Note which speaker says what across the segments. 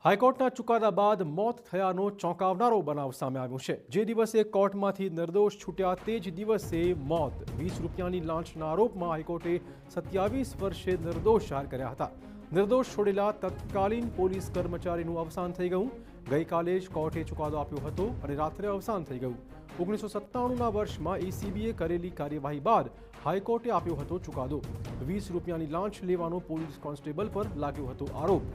Speaker 1: હાઈકોર્ટના ચુકાદા બાદ મોત થયાનો ચોંકાવનારો બનાવ સામે આવ્યો છે। જે દિવસે કોર્ટમાંથી નિર્દોષ છૂટ્યા તે જ દિવસે મોત। 20 રૂપિયાની લાંચના આરોપમાં હાઈકોર્ટે 27 વર્ષે નિર્દોષ જાહેર કર્યા હતા। નિર્દોષ છોડેલા તત્કાલીન પોલીસ કર્મચારીનું અવસાન થઈ ગયું। ગઈકાલે જ કોર્ટે ચુકાદો આપ્યો હતો અને રાત્રે અવસાન થઈ ગયું। 1997ના વર્ષમાં એસીબીએ કરેલી કાર્યવાહી બાદ હાઈકોર્ટે આપ્યો હતો ચુકાદો। 20 રૂપિયાની લાંચ લેવાનો પોલીસ કોન્સ્ટેબલ પર લાગ્યો હતો આરોપ।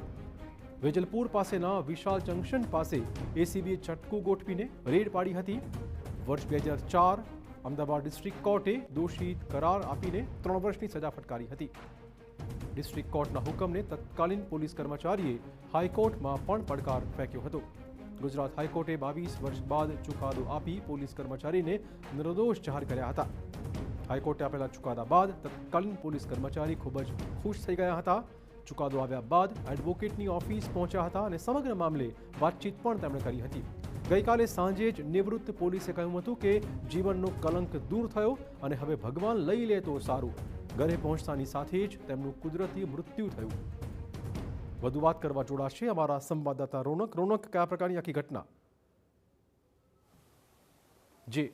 Speaker 1: વેજલપુર પાસેના વિશાલ જંકશન પાસે એસીબીએ છટકું ગોઠવીને રેડ પાડી હતી। વર્ષ 2004 અમદાવાદ ડિસ્ટ્રિક્ટ કોર્ટે દોષિત કરાર આપીને 3 વર્ષની સજા ફટકારી હતી। ડિસ્ટ્રિક્ટ કોર્ટના હુકમને તત્કાલીન પોલીસ કર્મચારીએ હાઈકોર્ટમાં પણ પડકાર ફેંક્યો હતો। ગુજરાત હાઈકોર્ટે 22 વર્ષ બાદ ચુકાદો આપી પોલીસ કર્મચારીને નિર્દોષ જાહેર કર્યા હતા। હાઈકોર્ટે આપેલા ચુકાદા બાદ તત્કાલીન પોલીસ કર્મચારી ખૂબ જ ખુશ થઈ ગયા હતા। ચુકાદો આવ્યા બાદ એડવોકેટની ઓફિસ પહોંચ્યા હતા અને સમગ્ર મામલે વાતચીત પણ તેમણે કરી હતી। ગઈકાલે સાંજે જ નિવૃત્ત પોલીસે કહ્યું હતું કે જીવનનો કલંક દૂર થયો અને હવે ભગવાન લઈ લે તો સારું। ઘરે પહોંચતાની સાથે જ તેમનું કુદરતી મૃત્યુ થયું। વધુ વાત કરવા જોડાશે અમારા સંવાદદાતા રોનક। રોનક, કયા પ્રકારની આખી ઘટના? જી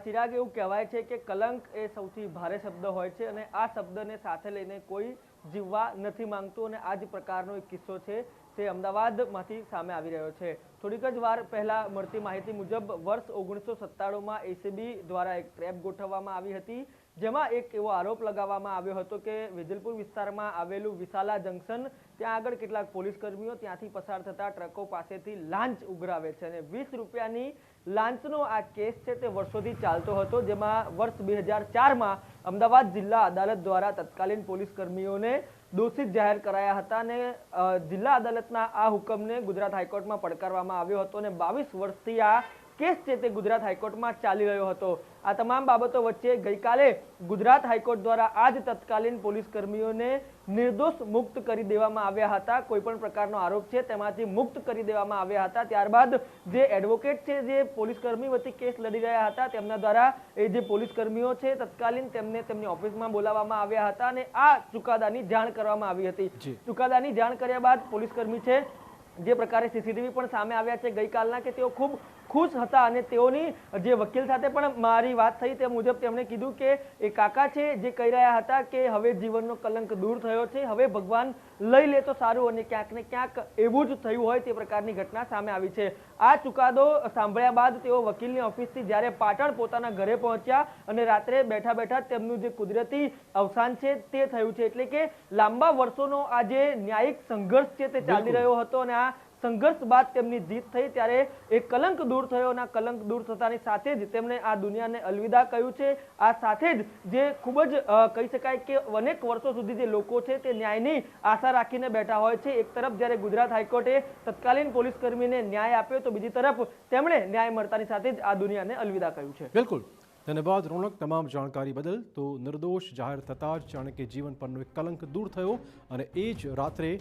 Speaker 2: ચિરાગ, એવું કહેવાય છે કે કલંક એ સૌથી ભારે શબ્દ હોય છે અને આ શબ્દને સાથે લઈને કોઈ જીવવા નથી માંગતું અને આ જ પ્રકારનો એક કિસ્સો છે તે અમદાવાદમાંથી સામે આવી રહ્યો છે। થોડીક જ વાર પહેલા મળતી માહિતી મુજબ વર્ષ 1997માં એસીબી દ્વારા એક ટ્રેપ ગોઠવવામાં આવી હતી, જેમાં એક એવો આરોપ લગાવવામાં આવ્યો હતો કે વેજલપુર વિસ્તારમાં આવેલું વિશાલા જંકશન, ત્યાં આગળ કેટલાક પોલીસ કર્મીઓ ત્યાંથી પસાર થતા ટ્રકો પાસેથી લાંચ ઉઘરાવે છે અને 20 રૂપિયાની લાંચનો આ કેસ છે તે વર્ષોથી ચાલતો હતો, જેમાં વર્ષ 2004માં અમદાવાદ જિલ્લા અદાલત દ્વારા તત્કાલીન પોલીસ કર્મીઓને દોષિત જાહેર કરાયા હતા અને જિલ્લા અદાલતના આ હુકમને ગુજરાત હાઈકોર્ટમાં પડકારવામાં આવ્યો હતો અને 22 વર્ષથી આ કેસ છે તે ગુજરાત હાઈકોર્ટમાં ચાલી રહ્યો હતો। આ તમામ બાબતો વચ્ચે ગઈકાલે ગુજરાત હાઈકોર્ટ દ્વારા આ જ તત્કાલીન પોલીસ કર્મીઓને નિર્દોષ મુક્ત કરી દેવામાં આવ્યા હતા। કોઈ પણ પ્રકારનો આરોપ છે તેમાંથી મુક્ત કરી દેવામાં આવ્યા હતા। ત્યારબાદ જે એડવોકેટ છે, જે પોલીસ કર્મી વતી કેસ લડી રહ્યા હતા, તેમના દ્વારા એ જે પોલીસ કર્મીઓ છે તત્કાલીન તેમને તેમની ઓફિસમાં બોલાવવામાં આવ્યા હતા અને આ ચુકાદાની જાણ કરવામાં આવી હતી। ચુકાદાની જાણ કર્યા બાદ પોલીસ કર્મી છે, જે પ્રકારે સીસીટીવી પણ સામે આવ્યા છે ગઈકાલના, કે તેઓ ખૂબ ખુશ હતા અને તેઓની જે વકીલ સાથે પણ મારી વાત થઈ તે મુજબ તેમણે કીધું કે એ કાકા છે જે કહી રહ્યા હતા કે હવે જીવનનો કલંક દૂર થયો છે, હવે ભગવાન લઈ લે તો સારું, અને ક્યાંક ને ક્યાંક એવું જ થયું હોય તે પ્રકારની ઘટના સામે આવી છે। આ ચુકાદો સાંભળ્યા બાદ તેઓ વકીલની ઓફિસથી જ્યારે પાટણ પોતાના ઘરે પહોંચ્યા અને રાત્રે બેઠા બેઠા તેમનું જે કુદરતી અવસાન છે તે થયું છે। એટલે કે લાંબા વર્ષોનો આ જે ન્યાયિક સંઘર્ષ છે તે ચાલી રહ્યો હતો અને આ સંઘર્ષ બાદ તેમની જીત થઈ, ત્યારે એક કલંક દૂર થયો અને કલંક દૂર થતાની સાથે જ તેમણે આ દુનિયાને અલવિદા કહ્યું છે। આ સાથે જ જે ખૂબ જ કહી શકાય કે અનેક વર્ષો સુધી જે લોકો છે તે ન્યાયની આશા રાખીને બેઠા હોય છે। એક તરફ જ્યારે ગુજરાત હાઈકોર્ટે તત્કાલીન પોલીસ કર્મીને ન્યાય આપ્યો તો બીજી તરફ તેમણે ન્યાય મળતાની સાથે જ આ દુનિયાને અલવિદા કહ્યું છે।
Speaker 1: બિલકુલ, ધન્યવાદ રોનક તમામ જાણકારી બદલ। તો નિર્દોષ જાહેર થતાં જ જાણે કે જીવન પરનો એક કલંક દૂર થયો અને એ જ રાત્રે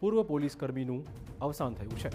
Speaker 1: પૂર્વ પોલીસ કર્મીનું અવસાન થયું છે।